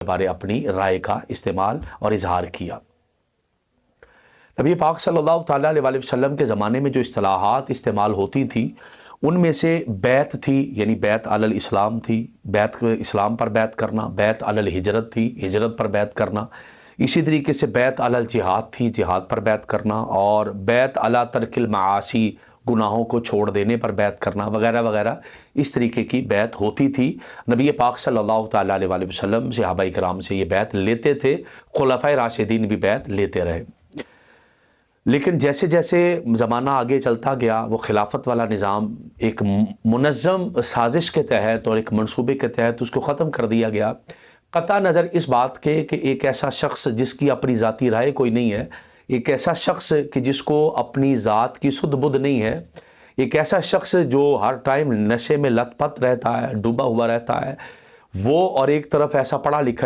بارے اپنی رائے کا استعمال اور اظہار کیا۔ نبی پاک صلی اللہ تعالیٰ علیہ وسلم کے زمانے میں جو اصطلاحات استعمال ہوتی تھیں ان میں سے بیعت تھی، یعنی بیعت علی الاسلام تھی، بیعت اسلام پر بیعت کرنا، بیعت علی الہجرت تھی، ہجرت پر بیعت کرنا، اسی طریقے سے بیعت علی الجہاد تھی، جہاد پر بیعت کرنا، اور بیعت علی ترک المعاصی، گناہوں کو چھوڑ دینے پر بیعت کرنا وغیرہ وغیرہ، اس طریقے کی بیعت ہوتی تھی۔ نبی پاک صلی اللہ تعالیٰ علیہ وسلم صحابہ کرام سے یہ بیعت لیتے تھے، خلفائے راشدین بھی بیعت لیتے رہے۔ لیکن جیسے جیسے زمانہ آگے چلتا گیا وہ خلافت والا نظام ایک منظم سازش کے تحت اور ایک منصوبے کے تحت اس کو ختم کر دیا گیا، قطع نظر اس بات کے کہ ایک ایسا شخص جس کی اپنی ذاتی رائے کوئی نہیں ہے، ایک ایسا شخص کہ جس کو اپنی ذات کی سدھ بدھ نہیں ہے، ایک ایسا شخص جو ہر ٹائم نشے میں لت پت رہتا ہے، ڈوبا ہوا رہتا ہے وہ، اور ایک طرف ایسا پڑھا لکھا